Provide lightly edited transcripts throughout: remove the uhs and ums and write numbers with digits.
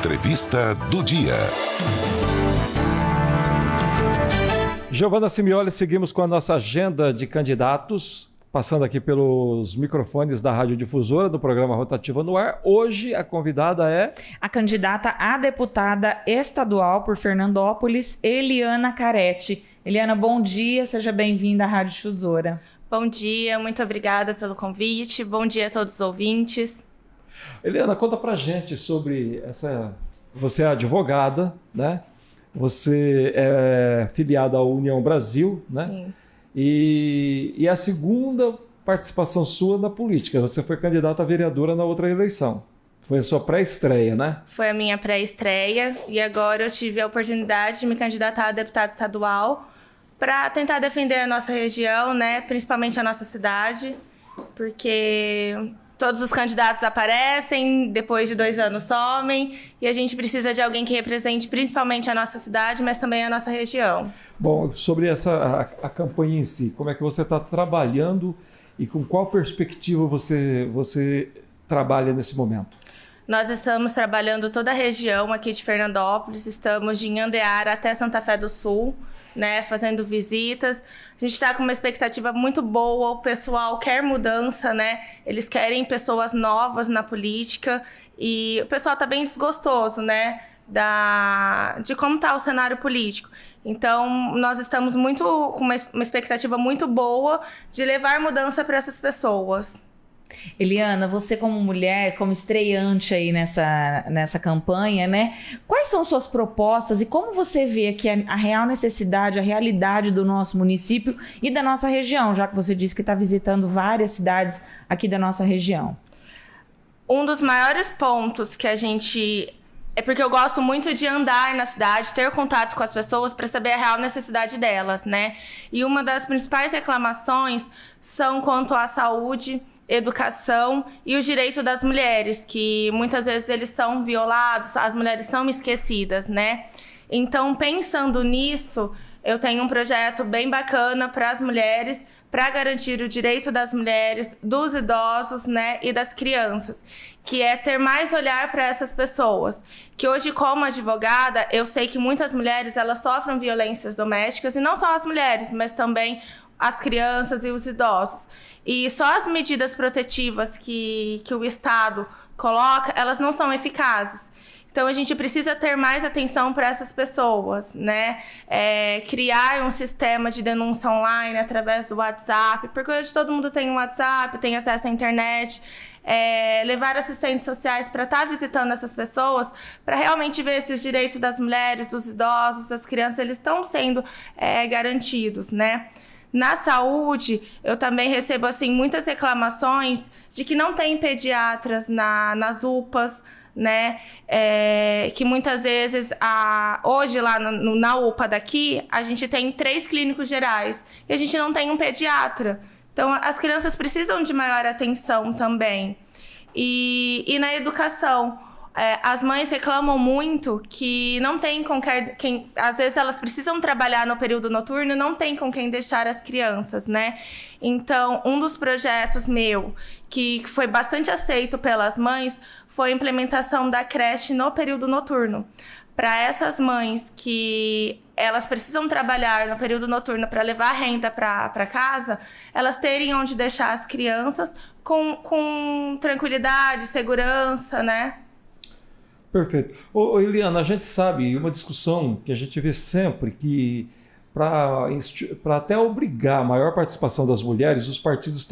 Entrevista do dia. Giovana Simioli, seguimos com a nossa agenda de candidatos, passando aqui pelos microfones da Rádio Difusora, do programa Rotativa no Ar. Hoje a convidada é... a candidata a deputada estadual por Fernandópolis, Eliana Carete. Eliana, bom dia, seja bem-vinda à Rádio Difusora. Bom dia, muito obrigada pelo convite. Bom dia a todos os ouvintes. Eliana, conta pra gente sobre essa... Você é advogada, né? Você é filiada à União Brasil, né? Sim. E a segunda participação sua na política. Você foi candidata a vereadora na outra eleição. Foi a sua pré-estreia, né? Foi a minha pré-estreia e agora eu tive a oportunidade de me candidatar a deputada estadual para tentar defender a nossa região, né? Principalmente a nossa cidade, porque todos os candidatos aparecem, depois de 2 anos somem, e a gente precisa de alguém que represente principalmente a nossa cidade, mas também a nossa região. Bom, sobre a campanha em si, como é que você está trabalhando e com qual perspectiva você trabalha nesse momento? Nós estamos trabalhando toda a região aqui de Fernandópolis, estamos de Inhandeara até Santa Fé do Sul, né, fazendo visitas. A gente está com uma expectativa muito boa, o pessoal quer mudança, né? Eles querem pessoas novas na política e o pessoal está bem desgostoso, né, de como está o cenário político. Então, nós estamos com uma expectativa muito boa de levar mudança para essas pessoas. Eliana, você como mulher, como estreante aí nessa campanha, né? Quais são suas propostas e como você vê que a real necessidade, a realidade do nosso município e da nossa região, já que você disse que está visitando várias cidades aqui da nossa região? Um dos maiores pontos que a gente... É porque eu gosto muito de andar na cidade, ter contato com as pessoas para saber a real necessidade delas, né? E uma das principais reclamações são quanto à saúde, educação e o direito das mulheres, que muitas vezes eles são violados, as mulheres são esquecidas, né? Então, pensando nisso, eu tenho um projeto bem bacana para as mulheres, para garantir o direito das mulheres, dos idosos, né, e das crianças, que é ter mais olhar para essas pessoas. Que hoje, como advogada, eu sei que muitas mulheres elas sofrem violências domésticas, e não só as mulheres, mas também as crianças e os idosos. E só as medidas protetivas que o Estado coloca, elas não são eficazes. Então, a gente precisa ter mais atenção para essas pessoas, né? Criar um sistema de denúncia online através do WhatsApp, porque hoje todo mundo tem um WhatsApp, tem acesso à internet. Levar assistentes sociais para estar visitando essas pessoas, para realmente ver se os direitos das mulheres, dos idosos, das crianças, eles estão sendo garantidos, né? Na saúde, eu também recebo assim, muitas reclamações de que não tem pediatras nas UPAs, né? Que muitas vezes, hoje lá na UPA daqui, a gente tem 3 clínicos gerais e a gente não tem um pediatra. Então, as crianças precisam de maior atenção também. E na educação, as mães reclamam muito que não tem com quem... Às vezes elas precisam trabalhar no período noturno e não tem com quem deixar as crianças, né? Então, um dos projetos meu, que foi bastante aceito pelas mães, foi a implementação da creche no período noturno. Para essas mães que elas precisam trabalhar no período noturno para levar renda para casa, elas terem onde deixar as crianças com tranquilidade, segurança, né? Perfeito. Eliana, a gente sabe, uma discussão que a gente vê sempre, que para até obrigar a maior participação das mulheres, os partidos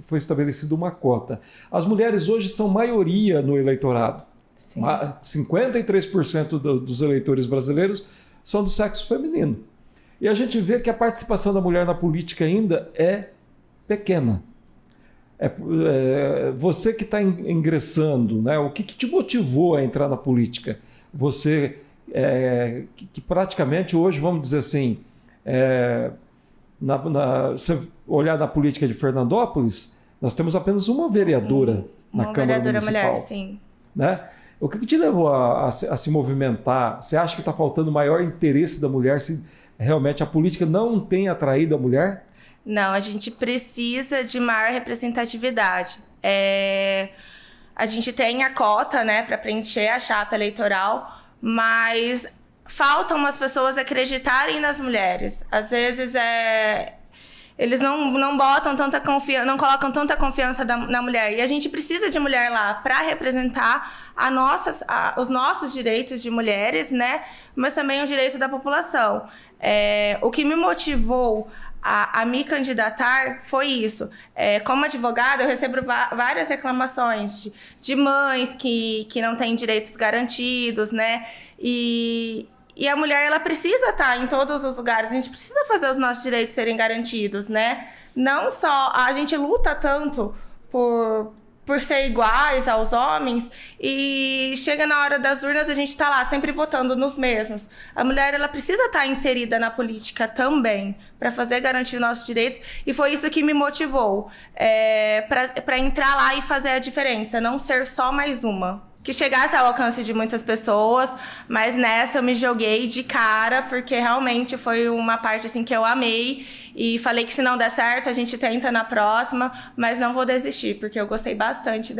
foi estabelecida uma cota. As mulheres hoje são maioria no eleitorado. Sim. 53% dos eleitores brasileiros são do sexo feminino. E a gente vê que a participação da mulher na política ainda é pequena. Você que está ingressando, né? O que te motivou a entrar na política? Você, que praticamente hoje, vamos dizer assim, se olhar na política de Fernandópolis, nós temos apenas uma vereadora na Câmara Municipal. Uma vereadora mulher, sim. Né? O que te levou a se movimentar? Você acha que está faltando maior interesse da mulher, se realmente a política não tem atraído a mulher? Não, a gente precisa de maior representatividade. A gente tem a cota, né, para preencher a chapa eleitoral, mas faltam as pessoas acreditarem nas mulheres. Às vezes eles não botam tanta confiança, não colocam tanta confiança na mulher. E a gente precisa de mulher lá para representar os nossos direitos de mulheres, né? Mas também os direitos da população. O que me motivou a me candidatar foi isso. Como advogada, eu recebo várias reclamações de mães que não têm direitos garantidos, né? E a mulher, ela precisa estar em todos os lugares. A gente precisa fazer os nossos direitos serem garantidos, né? Não só... A gente luta tanto por ser iguais aos homens e chega na hora das urnas, a gente tá lá sempre votando nos mesmos. A mulher, ela precisa estar inserida na política também para fazer garantir os nossos direitos, e foi isso que me motivou para entrar lá e fazer a diferença, não ser só mais uma. Que chegasse ao alcance de muitas pessoas, mas nessa eu me joguei de cara, porque realmente foi uma parte assim que eu amei, e falei que se não der certo, a gente tenta na próxima, mas não vou desistir, porque eu gostei bastante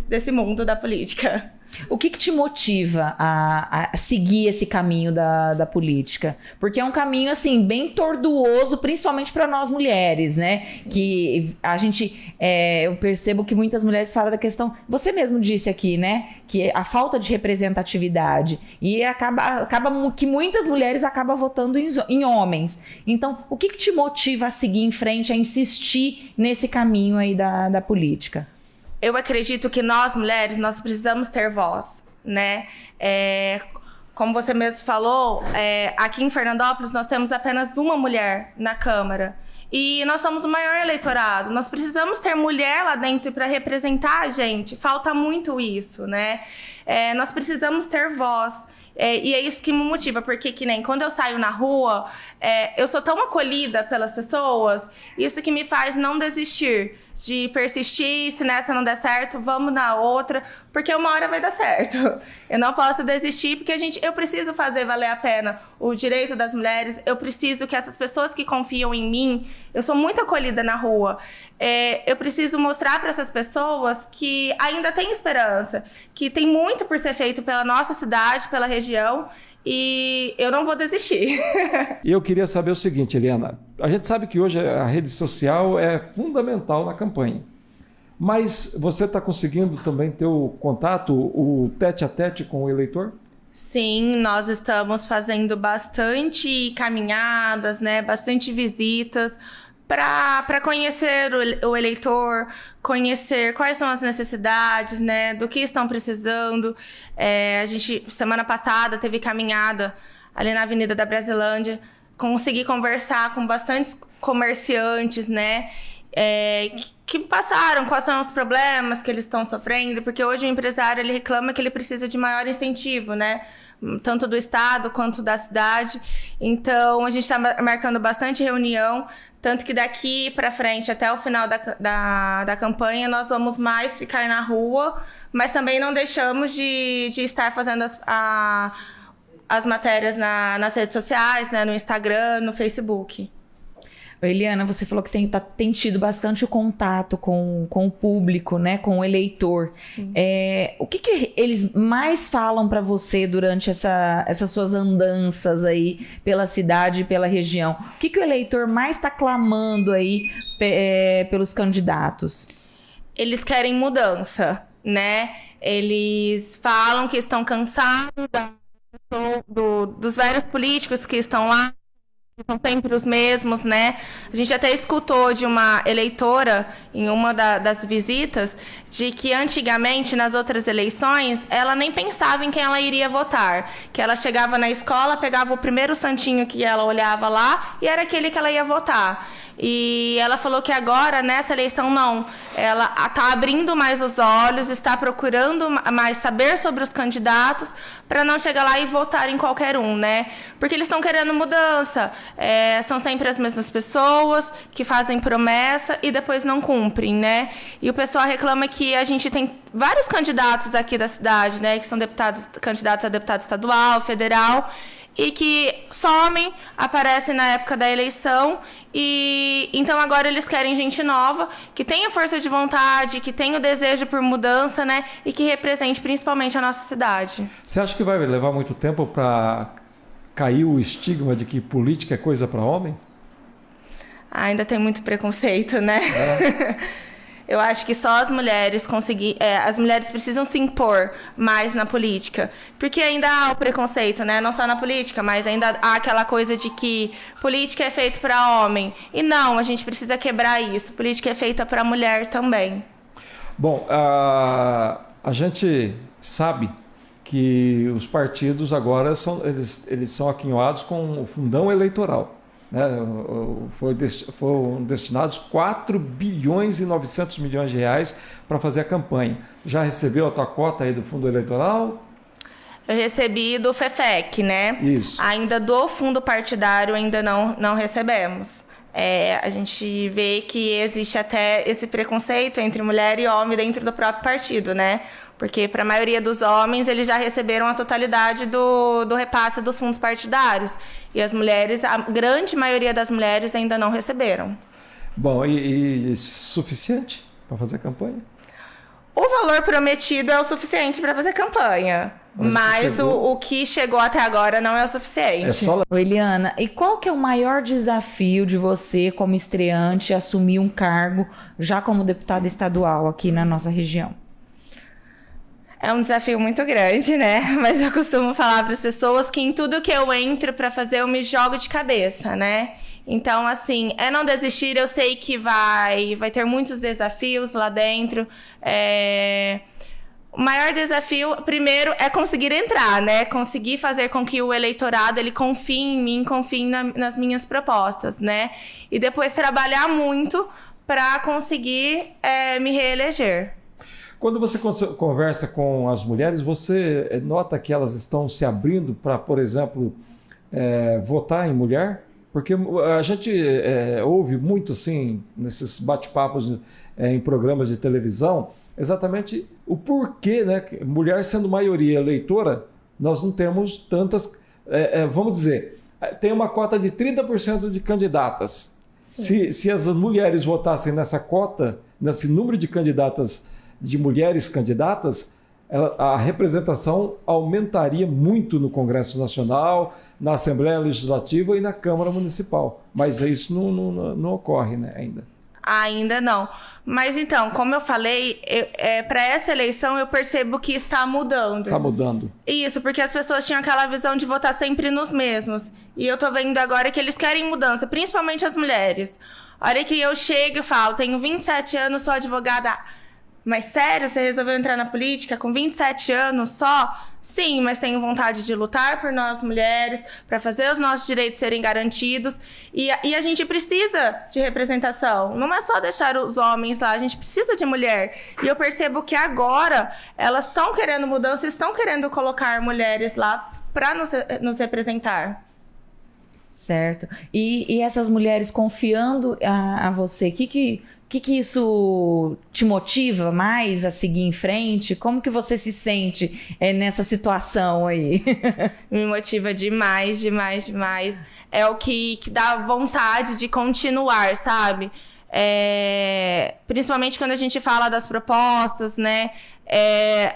desse mundo da política. O que te motiva a seguir esse caminho da política? Porque é um caminho, assim, bem tortuoso, principalmente para nós mulheres, né? Sim. Que a gente... eu percebo que muitas mulheres falam da questão... Você mesmo disse aqui, né? Que a falta de representatividade. E acaba que muitas mulheres acabam votando em homens. Então, o que te motiva a seguir em frente, a insistir nesse caminho aí da política? Eu acredito que nós, mulheres, nós precisamos ter voz, né? Como você mesmo falou, aqui em Fernandópolis nós temos apenas uma mulher na Câmara. E nós somos o maior eleitorado. Nós precisamos ter mulher lá dentro para representar a gente. Falta muito isso, né? Nós precisamos ter voz. E é isso que me motiva, porque que nem quando eu saio na rua, eu sou tão acolhida pelas pessoas, isso que me faz não desistir, de persistir, se nessa não der certo, vamos na outra, porque uma hora vai dar certo. Eu não posso desistir, porque eu preciso fazer valer a pena o direito das mulheres, eu preciso que essas pessoas que confiam em mim, eu sou muito acolhida na rua, eu preciso mostrar para essas pessoas que ainda tem esperança, que tem muito por ser feito pela nossa cidade, pela região, e eu não vou desistir. E eu queria saber o seguinte, Eliana, a gente sabe que hoje a rede social é fundamental na campanha, mas você está conseguindo também ter o contato, o tete-a-tete com o eleitor? Sim, nós estamos fazendo bastante caminhadas, né, bastante visitas, para conhecer o eleitor, conhecer quais são as necessidades, né, do que estão precisando. A gente, semana passada, teve caminhada ali na Avenida da Brasilândia, consegui conversar com bastantes comerciantes, né, que passaram, quais são os problemas que eles estão sofrendo, porque hoje o empresário, ele reclama que ele precisa de maior incentivo, né, tanto do estado quanto da cidade. Então, a gente está marcando bastante reunião, tanto que daqui para frente, até o final da campanha, nós vamos mais ficar na rua, mas também não deixamos de estar fazendo as matérias nas redes sociais, né, no Instagram, no Facebook. Eliana, você falou que tem tido bastante contato com o público, né, com o eleitor. O que eles mais falam para você durante essas suas andanças aí pela cidade e pela região? O que o eleitor mais está clamando aí pelos candidatos? Eles querem mudança, né? Eles falam que estão cansados dos velhos políticos que estão lá, são sempre os mesmos, né? A gente até escutou de uma eleitora em uma das visitas de que antigamente, nas outras eleições, ela nem pensava em quem ela iria votar. Que ela chegava na escola, pegava o primeiro santinho que ela olhava lá e era aquele que ela ia votar. E ela falou que agora, nessa eleição, não. Ela está abrindo mais os olhos, está procurando mais saber sobre os candidatos para não chegar lá e votar em qualquer um, né? Porque eles estão querendo mudança. São sempre as mesmas pessoas que fazem promessa e depois não cumprem, né? E o pessoal reclama que a gente tem vários candidatos aqui da cidade, né? Que são candidatos a deputado estadual, federal, e que somem, aparecem na época da eleição, e então agora eles querem gente nova, que tenha força de vontade, que tenha o desejo por mudança, né, e que represente principalmente a nossa cidade. Você acha que vai levar muito tempo para cair o estigma de que política é coisa para homem? Ainda tem muito preconceito, né? Eu acho que só as mulheres as mulheres precisam se impor mais na política. Porque ainda há o preconceito, né? Não só na política, mas ainda há aquela coisa de que política é feita para homem. E não, a gente precisa quebrar isso. Política é feita para mulher também. Bom, a gente sabe que os partidos agora eles são aquinhoados com o fundão eleitoral. Né? Foram destinados 4 bilhões e 900 milhões de reais para fazer a campanha. Já recebeu a tua cota aí do fundo eleitoral? Eu recebi do FEFEC, né? Isso. Ainda do fundo partidário ainda não recebemos. A gente vê que existe até esse preconceito entre mulher e homem dentro do próprio partido, né? Porque para a maioria dos homens, eles já receberam a totalidade do repasse dos fundos partidários. E as mulheres, a grande maioria das mulheres ainda não receberam. Bom, e suficiente para fazer a campanha? O valor prometido é o suficiente para fazer campanha. Mas o que chegou até agora não é o suficiente. É só... Eliana, e qual que é o maior desafio de você, como estreante, assumir um cargo já como deputada estadual aqui na nossa região? É um desafio muito grande, né? Mas eu costumo falar para as pessoas que em tudo que eu entro para fazer, eu me jogo de cabeça, né? Então, assim, não desistir. Eu sei que vai ter muitos desafios lá dentro. O maior desafio, primeiro, é conseguir entrar, né? Conseguir fazer com que o eleitorado ele confie em mim, confie nas minhas propostas, né? E depois trabalhar muito para conseguir me reeleger. Quando você conversa com as mulheres, você nota que elas estão se abrindo para, por exemplo, votar em mulher? Porque a gente ouve muito, assim, nesses bate-papos em programas de televisão, exatamente o porquê, né? Mulher sendo maioria eleitora, nós não temos tantas... vamos dizer, tem uma cota de 30% de candidatas. Se as mulheres votassem nessa cota, nesse número de candidatas, de mulheres candidatas, a representação aumentaria muito no Congresso Nacional, na Assembleia Legislativa e na Câmara Municipal. Mas isso não ocorre, né, ainda. Ainda não. Mas então, como eu falei, para essa eleição eu percebo que está mudando. Está mudando. Isso, porque as pessoas tinham aquela visão de votar sempre nos mesmos. E eu tô vendo agora que eles querem mudança, principalmente as mulheres. Olha que eu chego e falo, tenho 27 anos, sou advogada... Mas sério, você resolveu entrar na política com 27 anos só? Sim, mas tenho vontade de lutar por nós mulheres, para fazer os nossos direitos serem garantidos. E a gente precisa de representação. Não é só deixar os homens lá, a gente precisa de mulher. E eu percebo que agora elas estão querendo mudança, estão querendo colocar mulheres lá para nos representar. Certo. E essas mulheres confiando a você, que isso te motiva mais a seguir em frente? Como que você se sente nessa situação aí? Me motiva demais, demais, demais. É o que dá vontade de continuar, sabe? Principalmente quando a gente fala das propostas, né?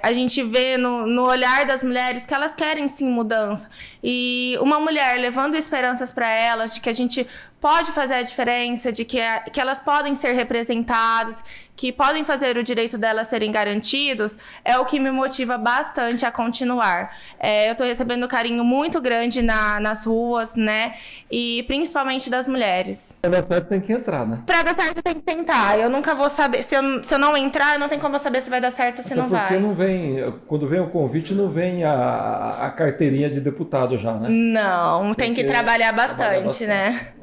A gente vê no olhar das mulheres que elas querem sim mudança. E uma mulher levando esperanças para elas de que a gente pode fazer a diferença, de que elas podem ser representadas, que podem fazer o direito delas serem garantidos, é o que me motiva bastante a continuar. Eu estou recebendo um carinho muito grande nas ruas, né? E principalmente das mulheres. Para dar certo tem que entrar, né? Para dar certo tem que tentar. Eu nunca vou saber. Se eu não entrar, não tem como eu saber se vai dar certo ou se não vai. Porque não vem, quando vem o convite, não vem a carteirinha de deputado já, né? Não, tem que trabalhar bastante, né?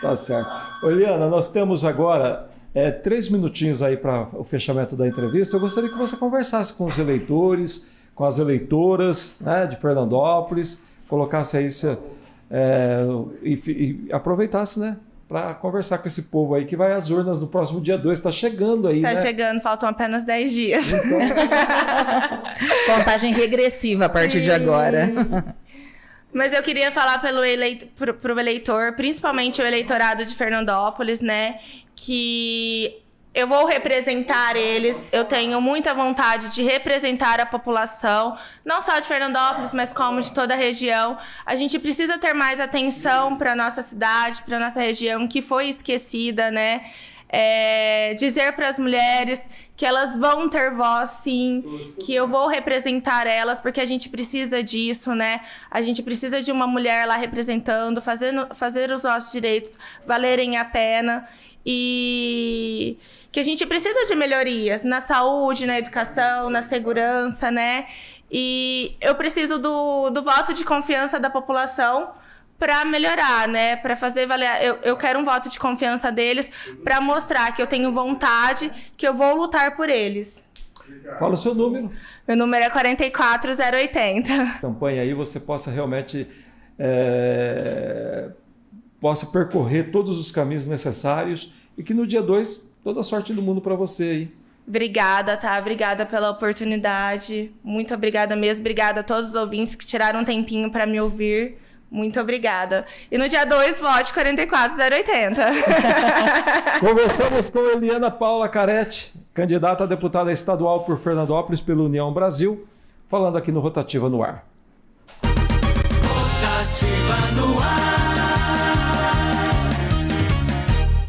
Tá certo. Eliana, nós temos agora 3 minutinhos aí para o fechamento da entrevista. Eu gostaria que você conversasse com os eleitores, com as eleitoras, né, de Fernandópolis, colocasse aí e aproveitasse, né, para conversar com esse povo aí que vai às urnas no próximo dia 2. Está chegando aí, né? Chegando, faltam apenas 10 dias. Então... Contagem regressiva a partir de agora. Mas eu queria falar pro eleitor, principalmente o eleitorado de Fernandópolis, né? Que eu vou representar eles, eu tenho muita vontade de representar a população, não só de Fernandópolis, mas como de toda a região. A gente precisa ter mais atenção para a nossa cidade, para a nossa região, que foi esquecida, né? Dizer para as mulheres que elas vão ter voz, sim, que eu vou representar elas, porque a gente precisa disso, né? A gente precisa de uma mulher lá representando, fazer os nossos direitos valerem a pena. E que a gente precisa de melhorias na saúde, na educação, na segurança, né? E eu preciso do voto de confiança da população para melhorar, né? Para fazer valer. Eu quero um voto de confiança deles para mostrar que eu tenho vontade, que eu vou lutar por eles. Fala o seu número. Meu número é 44080. Campanha aí você possa realmente possa percorrer todos os caminhos necessários e que no dia 2, toda a sorte do mundo para você aí. Obrigada, tá? Obrigada pela oportunidade. Muito obrigada mesmo. Obrigada a todos os ouvintes que tiraram um tempinho para me ouvir. Muito obrigada. E no dia 2, vote 44080. Conversamos com Eliana Paula Caretti, candidata a deputada estadual por Fernandópolis pela União Brasil, falando aqui no Rotativa no Ar. Rotativa no Ar.